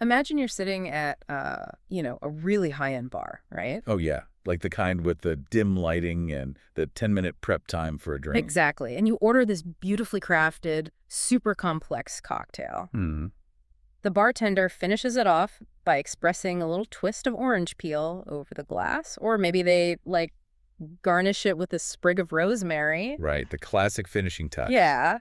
Imagine you're sitting at, a really high-end bar, right? Oh, yeah. Like the kind with the dim lighting and the 10-minute prep time for a drink. Exactly. And you order this beautifully crafted, super complex cocktail. Hmm. The bartender finishes it off by expressing a little twist of orange peel over the glass, or maybe they, garnish it with a sprig of rosemary. Right. The classic finishing touch. Yeah.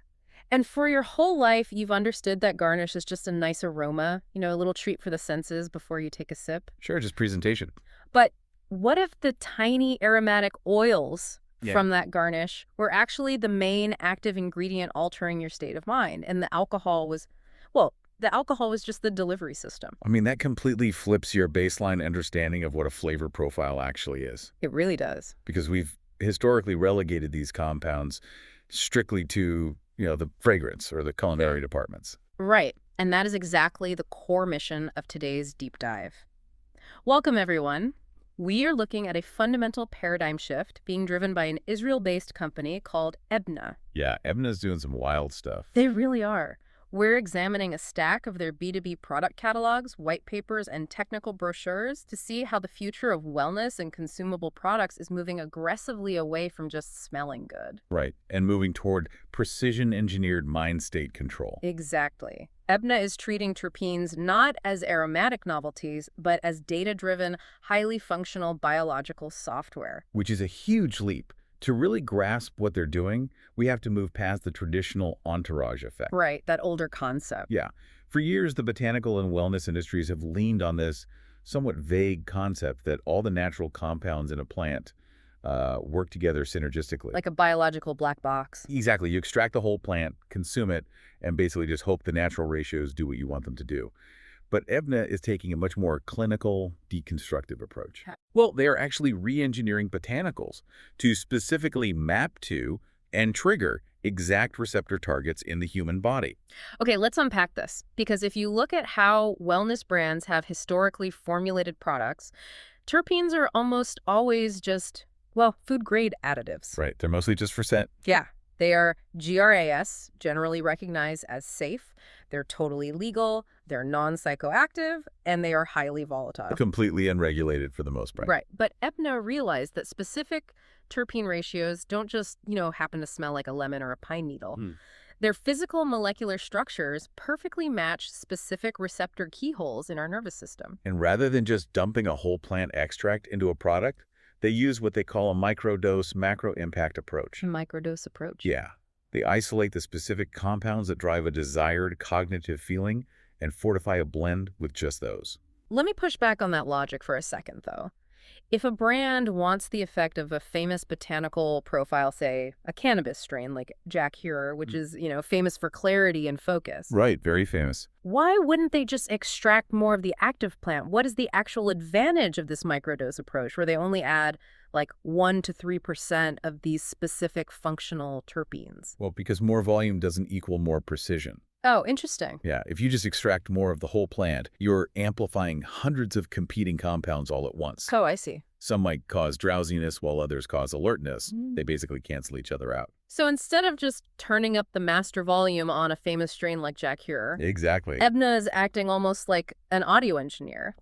And for your whole life, you've understood that garnish is just a nice aroma, a little treat for the senses before you take a sip. Sure, just presentation. But what if the tiny aromatic oils Yeah. from that garnish were actually the main active ingredient altering your state of mind, and the alcohol was just the delivery system? I mean, that completely flips your baseline understanding of what a flavor profile actually is. It really does. Because we've historically relegated these compounds strictly to, the fragrance or the culinary departments. Right. And that is exactly the core mission of today's deep dive. Welcome, everyone. We are looking at a fundamental paradigm shift being driven by an Israel-based company called Eybna. Yeah, Eybna's doing some wild stuff. They really are. We're examining a stack of their B2B product catalogs, white papers, and technical brochures to see how the future of wellness and consumable products is moving aggressively away from just smelling good. Right, and moving toward precision-engineered mind state control. Exactly. Eybna is treating terpenes not as aromatic novelties, but as data-driven, highly functional biological software. Which is a huge leap. To really grasp what they're doing, we have to move past the traditional entourage effect. Right, that older concept. Yeah. For years, the botanical and wellness industries have leaned on this somewhat vague concept that all the natural compounds in a plant work together synergistically. Like a biological black box. Exactly. You extract the whole plant, consume it, and basically just hope the natural ratios do what you want them to do. But Eybna is taking a much more clinical, deconstructive approach. Well, they are actually re-engineering botanicals to specifically map to and trigger exact receptor targets in the human body. Okay, let's unpack this. Because if you look at how wellness brands have historically formulated products, terpenes are almost always just, food-grade additives. Right. They're mostly just for scent. Yeah. They are GRAS, generally recognized as safe. They're totally legal, they're non-psychoactive, and they are highly volatile. Completely unregulated for the most part. Right. But Eybna realized that specific terpene ratios don't just, happen to smell like a lemon or a pine needle. Their physical molecular structures perfectly match specific receptor keyholes in our nervous system. And rather than just dumping a whole plant extract into a product, they use what they call a microdose macro-impact approach. A microdose approach. Yeah. They isolate the specific compounds that drive a desired cognitive feeling and fortify a blend with just those. Let me push back on that logic for a second, though. If a brand wants the effect of a famous botanical profile, say a cannabis strain like Jack Herer, which is, famous for clarity and focus. Right, very famous. Why wouldn't they just extract more of the active plant? What is the actual advantage of this microdose approach where they only add 1 to 3% of these specific functional terpenes? Well, because more volume doesn't equal more precision. Oh, interesting. Yeah, if you just extract more of the whole plant, you're amplifying hundreds of competing compounds all at once. Oh, I see. Some might cause drowsiness while others cause alertness. They basically cancel each other out. So instead of just turning up the master volume on a famous strain like Jack Herer, Exactly. Eybna is acting almost like an audio engineer,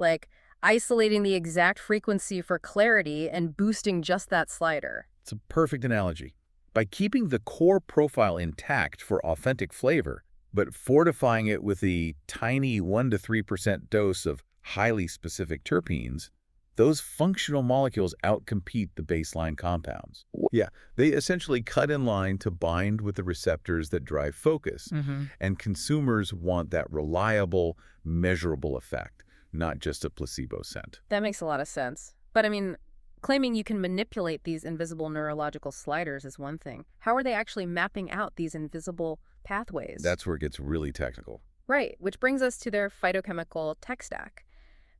isolating the exact frequency for clarity and boosting just that slider. It's a perfect analogy. By keeping the core profile intact for authentic flavor, but fortifying it with a tiny 1 to 3% dose of highly specific terpenes, those functional molecules outcompete the baseline compounds. Yeah, they essentially cut in line to bind with the receptors that drive focus. And consumers want that reliable, measurable effect, not just a placebo scent. That makes a lot of sense. But claiming you can manipulate these invisible neurological sliders is one thing. How are they actually mapping out these invisible pathways? That's where it gets really technical. Right, which brings us to their phytochemical tech stack.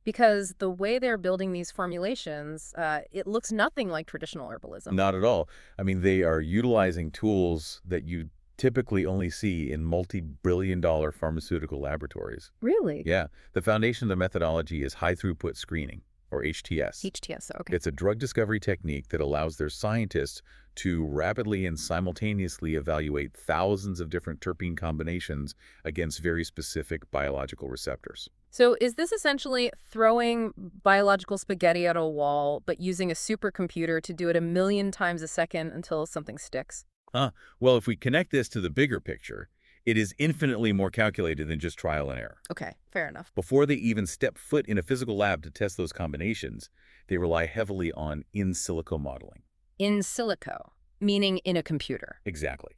Because the way they're building these formulations, it looks nothing like traditional herbalism. Not at all. I mean, they are utilizing tools that you typically only see in multi-billion-dollar pharmaceutical laboratories. Really? Yeah. The foundation of the methodology is high-throughput screening, or HTS. HTS, okay. It's a drug discovery technique that allows their scientists to rapidly and simultaneously evaluate thousands of different terpene combinations against very specific biological receptors. So is this essentially throwing biological spaghetti at a wall, but using a supercomputer to do it a million times a second until something sticks? Huh. Well, if we connect this to the bigger picture, it is infinitely more calculated than just trial and error. Okay, fair enough. Before they even step foot in a physical lab to test those combinations, they rely heavily on in silico modeling. In silico, meaning in a computer. Exactly.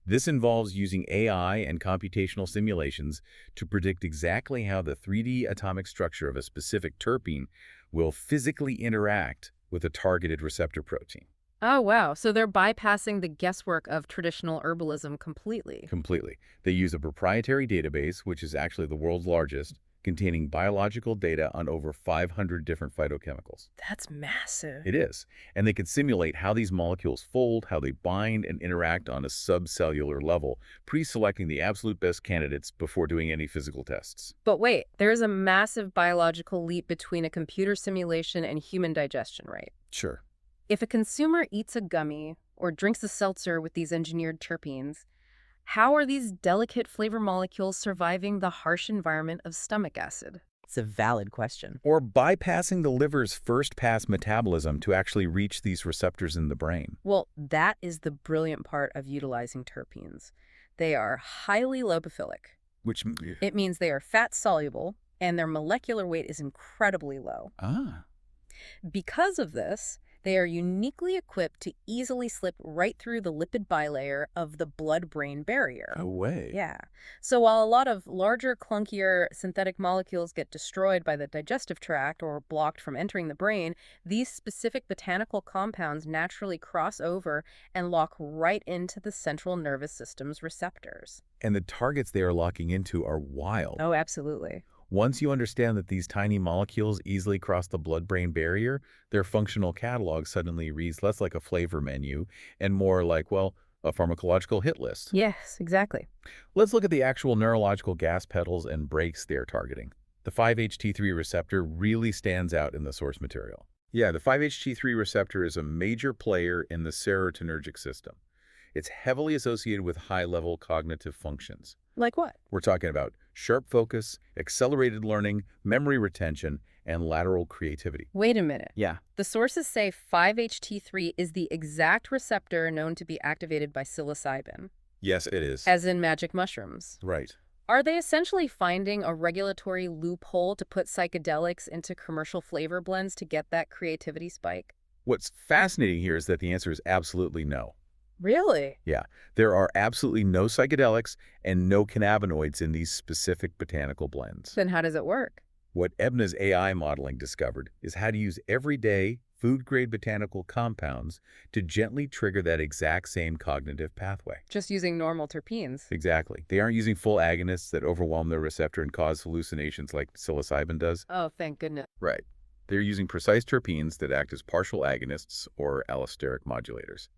This involves using AI and computational simulations to predict exactly how the 3D atomic structure of a specific terpene will physically interact with a targeted receptor protein. Oh, wow. So they're bypassing the guesswork of traditional herbalism completely. Completely. They use a proprietary database, which is actually the world's largest, containing biological data on over 500 different phytochemicals. That's massive. It is. And they can simulate how these molecules fold, how they bind and interact on a subcellular level, pre-selecting the absolute best candidates before doing any physical tests. But wait, there's a massive biological leap between a computer simulation and human digestion, right? Sure. If a consumer eats a gummy or drinks a seltzer with these engineered terpenes, how are these delicate flavor molecules surviving the harsh environment of stomach acid? It's a valid question. Or bypassing the liver's first-pass metabolism to actually reach these receptors in the brain. Well, that is the brilliant part of utilizing terpenes. They are highly lipophilic. Which... It means they are fat-soluble, and their molecular weight is incredibly low. Ah. Because of this, they are uniquely equipped to easily slip right through the lipid bilayer of the blood-brain barrier. No way. Yeah. So while a lot of larger, clunkier synthetic molecules get destroyed by the digestive tract or blocked from entering the brain, these specific botanical compounds naturally cross over and lock right into the central nervous system's receptors. And the targets they are locking into are wild. Oh, absolutely. Once you understand that these tiny molecules easily cross the blood-brain barrier, their functional catalog suddenly reads less like a flavor menu and more like, well, a pharmacological hit list. Yes, exactly. Let's look at the actual neurological gas pedals and brakes they're targeting. The 5-HT3 receptor really stands out in the source material. Yeah, the 5-HT3 receptor is a major player in the serotonergic system. It's heavily associated with high-level cognitive functions. Like what? We're talking about sharp focus, accelerated learning, memory retention, and lateral creativity. Wait a minute. Yeah. The sources say 5-HT3 is the exact receptor known to be activated by psilocybin, Yes, it is. as in magic mushrooms. Right. Are they essentially finding a regulatory loophole to put psychedelics into commercial flavor blends to get that creativity spike? What's fascinating here is that the answer is absolutely no. Really? Yeah, there are absolutely no psychedelics and no cannabinoids in these specific botanical blends. Then how does it work? What Eybna's AI modeling discovered is how to use everyday, food-grade botanical compounds to gently trigger that exact same cognitive pathway. Just using normal terpenes. Exactly. They aren't using full agonists that overwhelm their receptor and cause hallucinations like psilocybin does. Oh, thank goodness. Right. They're using precise terpenes that act as partial agonists or allosteric modulators.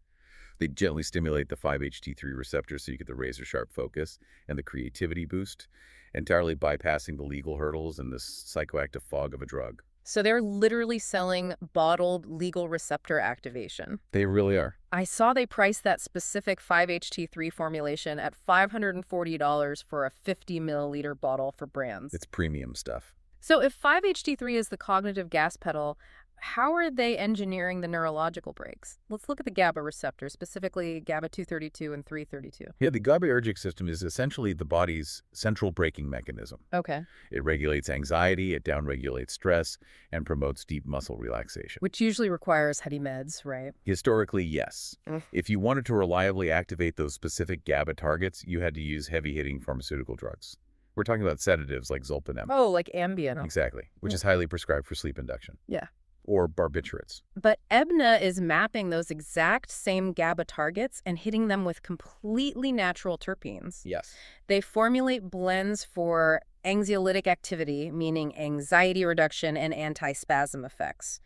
They gently stimulate the 5-HT3 receptor so you get the razor-sharp focus and the creativity boost, entirely bypassing the legal hurdles and the psychoactive fog of a drug. So they're literally selling bottled legal receptor activation. They really are. I saw they priced that specific 5-HT3 formulation at $540 for a 50 milliliter bottle for brands. It's premium stuff. So if 5-HT3 is the cognitive gas pedal, how are they engineering the neurological brakes? Let's look at the GABA receptors, specifically GABA 232 and 332. Yeah, the GABAergic system is essentially the body's central braking mechanism. Okay. It regulates anxiety, it downregulates stress, and promotes deep muscle relaxation. Which usually requires heady meds, right? Historically, yes. If you wanted to reliably activate those specific GABA targets, you had to use heavy-hitting pharmaceutical drugs. We're talking about sedatives like Zolpidem. Oh, like Ambien. Exactly, which is highly prescribed for sleep induction. Yeah. Or barbiturates. But Eybna is mapping those exact same GABA targets and hitting them with completely natural terpenes. Yes. They formulate blends for anxiolytic activity, meaning anxiety reduction and anti-spasm effects.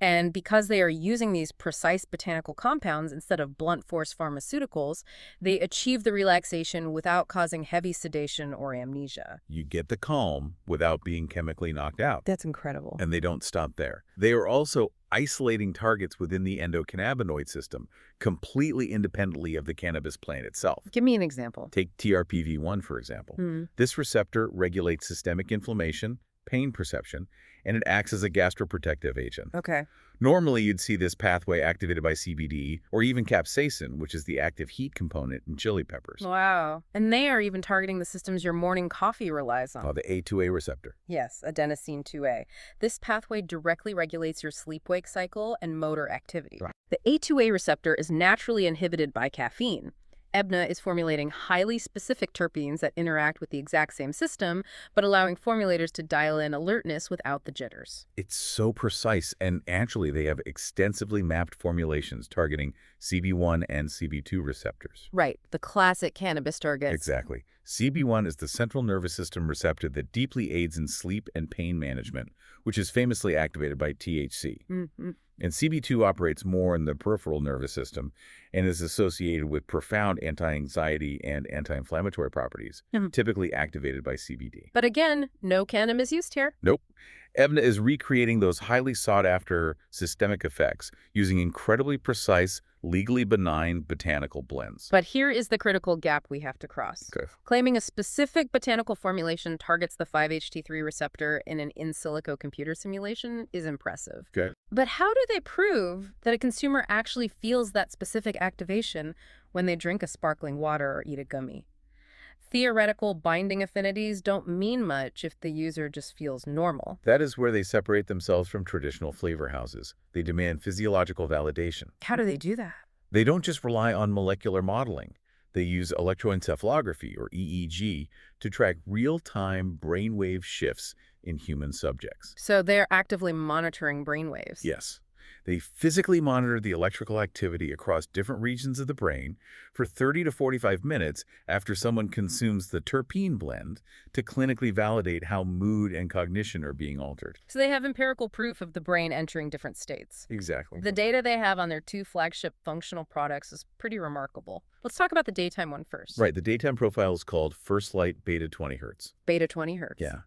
And because they are using these precise botanical compounds instead of blunt force pharmaceuticals, they achieve the relaxation without causing heavy sedation or amnesia. You get the calm without being chemically knocked out. That's incredible. And they don't stop there. They are also isolating targets within the endocannabinoid system, completely independently of the cannabis plant itself. Give me an example. Take TRPV1, for example. This receptor regulates systemic inflammation, pain perception, and it acts as a gastroprotective agent. Okay. Normally, you'd see this pathway activated by CBD or even capsaicin, which is the active heat component in chili peppers. Wow. And they are even targeting the systems your morning coffee relies on. Oh, the A2A receptor. Yes, adenosine 2A. This pathway directly regulates your sleep-wake cycle and motor activity. Right. The A2A receptor is naturally inhibited by caffeine. Eybna is formulating highly specific terpenes that interact with the exact same system, but allowing formulators to dial in alertness without the jitters. It's so precise, and actually they have extensively mapped formulations targeting CB1 and CB2 receptors. Right, the classic cannabis targets. Exactly. CB1 is the central nervous system receptor that deeply aids in sleep and pain management, which is famously activated by THC. And CB2 operates more in the peripheral nervous system and is associated with profound anti-anxiety and anti-inflammatory properties, typically activated by CBD. But again, no cannabis used here. Nope. Eybna is recreating those highly sought-after systemic effects using incredibly precise, legally benign botanical blends. But here is the critical gap we have to cross. Okay. Claiming a specific botanical formulation targets the 5-HT3 receptor in an in silico computer simulation is impressive. Okay. But how do they prove that a consumer actually feels that specific activation when they drink a sparkling water or eat a gummy? Theoretical binding affinities don't mean much if the user just feels normal. That is where they separate themselves from traditional flavor houses. They demand physiological validation. How do they do that? They don't just rely on molecular modeling. They use electroencephalography, or EEG, to track real-time brainwave shifts in human subjects. So they're actively monitoring brainwaves. Yes. They physically monitor the electrical activity across different regions of the brain for 30 to 45 minutes after someone consumes the terpene blend to clinically validate how mood and cognition are being altered. So they have empirical proof of the brain entering different states. Exactly. The data they have on their 2 flagship functional products is pretty remarkable. Let's talk about the daytime one first. Right. The daytime profile is called First Light Beta 20 Hertz. Beta 20 hertz. Yeah.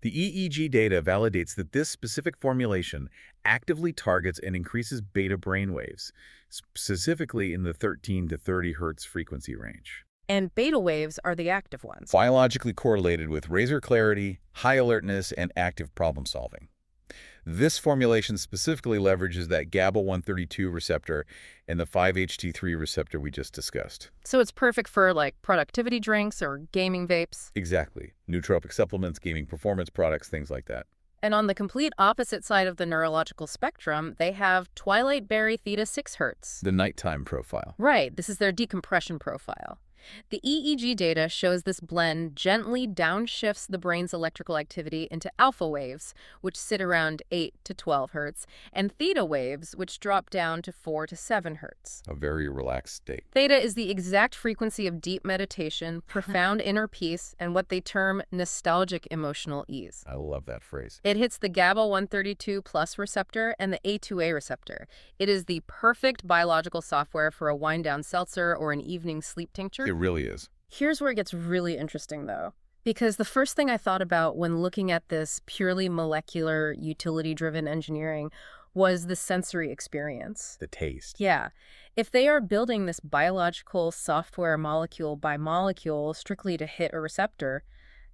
The EEG data validates that this specific formulation actively targets and increases beta brainwaves, specifically in the 13 to 30 hertz frequency range. And beta waves are the active ones. Biologically correlated with razor clarity, high alertness, and active problem solving. This formulation specifically leverages that GABA-132 receptor and the 5-HT3 receptor we just discussed. So it's perfect for, like, productivity drinks or gaming vapes. Exactly. Nootropic supplements, gaming performance products, things like that. And on the complete opposite side of the neurological spectrum, they have Twilight Berry Theta 6 hertz. The nighttime profile. Right. This is their decompression profile. The EEG data shows this blend gently downshifts the brain's electrical activity into alpha waves, which sit around 8 to 12 hertz, and theta waves, which drop down to 4 to 7 hertz. A very relaxed state. Theta is the exact frequency of deep meditation, profound inner peace, and what they term nostalgic emotional ease. I love that phrase. It hits the GABA-132 plus receptor and the A2A receptor. It is the perfect biological software for a wind-down seltzer or an evening sleep tincture. It really is. Here's where it gets really interesting, though, because the first thing I thought about when looking at this purely molecular, utility-driven engineering was the sensory experience. The taste. Yeah. If they are building this biological software molecule by molecule strictly to hit a receptor,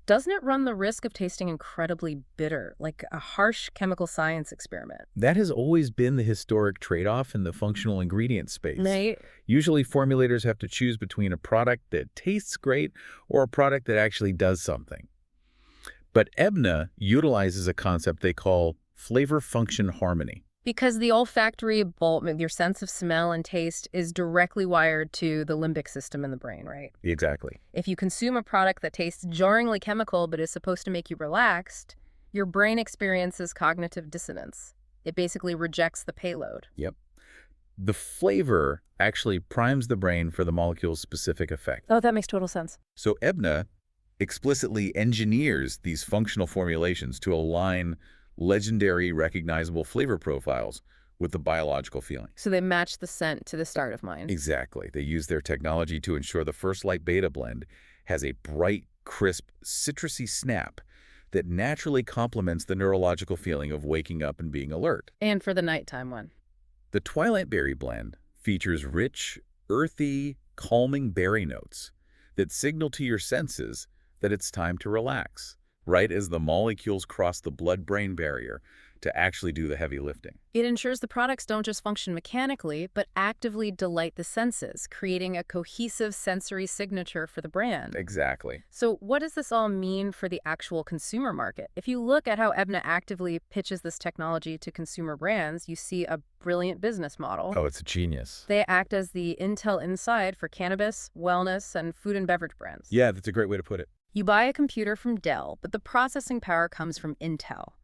doesn't it run the risk of tasting incredibly bitter, like a harsh chemical science experiment? That has always been the historic trade-off in the functional ingredient space. Right. Usually formulators have to choose between a product that tastes great or a product that actually does something. But Eybna utilizes a concept they call flavor-function harmony. Because the olfactory bulb, your sense of smell and taste, is directly wired to the limbic system in the brain, right? Exactly. If you consume a product that tastes jarringly chemical but is supposed to make you relaxed, your brain experiences cognitive dissonance. It basically rejects the payload. Yep. The flavor actually primes the brain for the molecule's specific effect. Oh, that makes total sense. So Eybna explicitly engineers these functional formulations to align legendary recognizable flavor profiles with the biological feeling. So they match the scent to the start of mind. Exactly. They use their technology to ensure the First Light Beta blend has a bright, crisp, citrusy snap that naturally complements the neurological feeling of waking up and being alert. And for the nighttime one. The Twilight Berry blend features rich, earthy, calming berry notes that signal to your senses that it's time to relax, right as the molecules cross the blood-brain barrier to actually do the heavy lifting. It ensures the products don't just function mechanically, but actively delight the senses, creating a cohesive sensory signature for the brand. Exactly. So what does this all mean for the actual consumer market? If you look at how Eybna actively pitches this technology to consumer brands, you see a brilliant business model. Oh, it's a genius. They act as the Intel Inside for cannabis, wellness, and food and beverage brands. Yeah, that's a great way to put it. You buy a computer from Dell, but the processing power comes from Intel.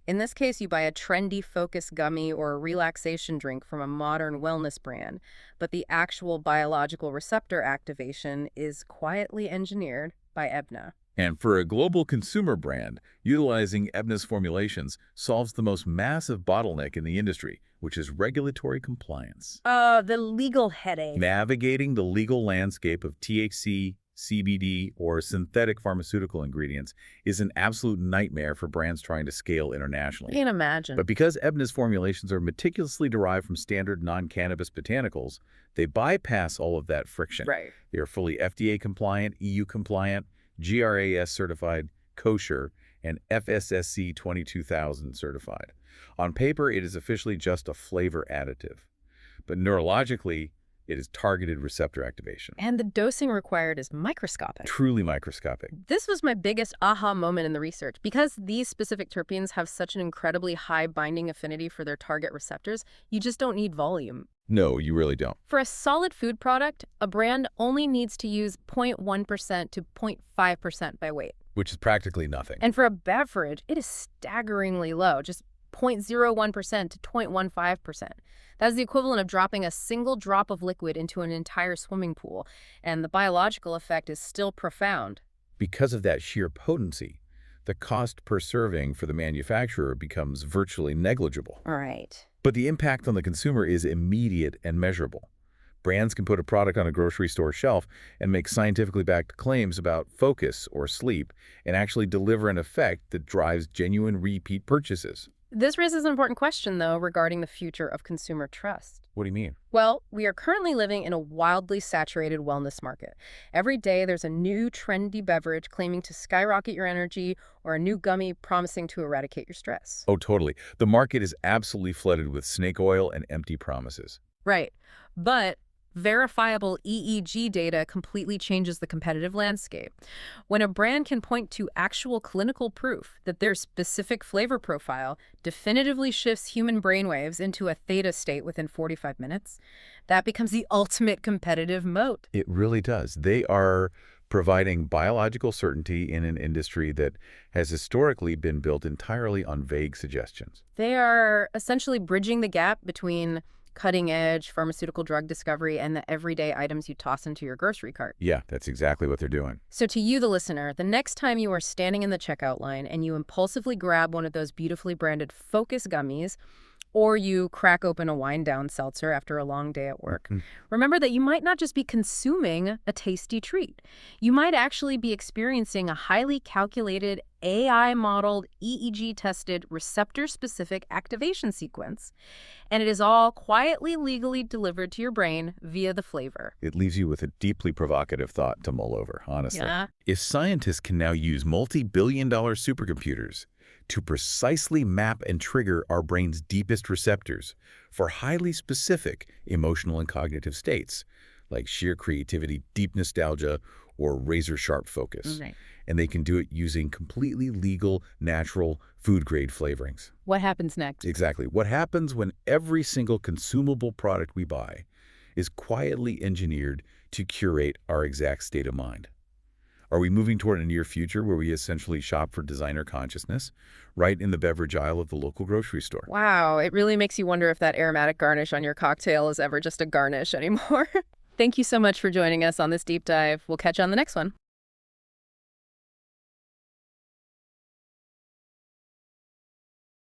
In this case, you buy a trendy focus gummy or a relaxation drink from a modern wellness brand, but the actual biological receptor activation is quietly engineered by Eybna. And for a global consumer brand, utilizing Eybna's formulations solves the most massive bottleneck in the industry, which is regulatory compliance. The legal headache. Navigating the legal landscape of THC, CBD, or synthetic pharmaceutical ingredients is an absolute nightmare for brands trying to scale internationally. Can't imagine. But because Eybna's formulations are meticulously derived from standard non-cannabis botanicals, they bypass all of that friction. Right. They are fully FDA compliant, EU compliant, GRAS certified, kosher, and FSSC 22000 certified. On paper, it is officially just a flavor additive. But neurologically, it is targeted receptor activation. And the dosing required is microscopic. Truly microscopic. This was my biggest aha moment in the research. Because these specific terpenes have such an incredibly high binding affinity for their target receptors, you just don't need volume. No, you really don't. For a solid food product, a brand only needs to use 0.1% to 0.5% by weight. Which is practically nothing. And for a beverage, it is staggeringly low, just 0.01% to 0.15%. That's the equivalent of dropping a single drop of liquid into an entire swimming pool, and the biological effect is still profound. Because of that sheer potency, the cost per serving for the manufacturer becomes virtually negligible. All right. But the impact on the consumer is immediate and measurable. Brands can put a product on a grocery store shelf and make scientifically backed claims about focus or sleep and actually deliver an effect that drives genuine repeat purchases. This raises an important question, though, regarding the future of consumer trust. What do you mean? Well, we are currently living in a wildly saturated wellness market. Every day there's a new trendy beverage claiming to skyrocket your energy or a new gummy promising to eradicate your stress. Oh, totally. The market is absolutely flooded with snake oil and empty promises. Right. But verifiable EEG data completely changes the competitive landscape. When a brand can point to actual clinical proof that their specific flavor profile definitively shifts human brainwaves into a theta state within 45 minutes, that becomes the ultimate competitive moat. It really does. They are providing biological certainty in an industry that has historically been built entirely on vague suggestions. They are essentially bridging the gap between cutting-edge pharmaceutical drug discovery and the everyday items you toss into your grocery cart. Yeah, that's exactly what they're doing. So to you, the listener, the next time you are standing in the checkout line and you impulsively grab one of those beautifully branded Focus gummies, or you crack open a wind-down seltzer after a long day at work, remember that you might not just be consuming a tasty treat. You might actually be experiencing a highly calculated, AI-modeled, EEG-tested, receptor-specific activation sequence. And it is all quietly, legally delivered to your brain via the flavor. It leaves you with a deeply provocative thought to mull over, honestly. Yeah. If scientists can now use multi-billion-dollar supercomputers to precisely map and trigger our brain's deepest receptors for highly specific emotional and cognitive states, like sheer creativity, deep nostalgia, or razor-sharp focus. Right. And they can do it using completely legal, natural, food-grade flavorings. What happens next? Exactly. What happens when every single consumable product we buy is quietly engineered to curate our exact state of mind? Are we moving toward a near future where we essentially shop for designer consciousness right in the beverage aisle of the local grocery store? Wow, it really makes you wonder if that aromatic garnish on your cocktail is ever just a garnish anymore. Thank you so much for joining us on this deep dive. We'll catch you on the next one.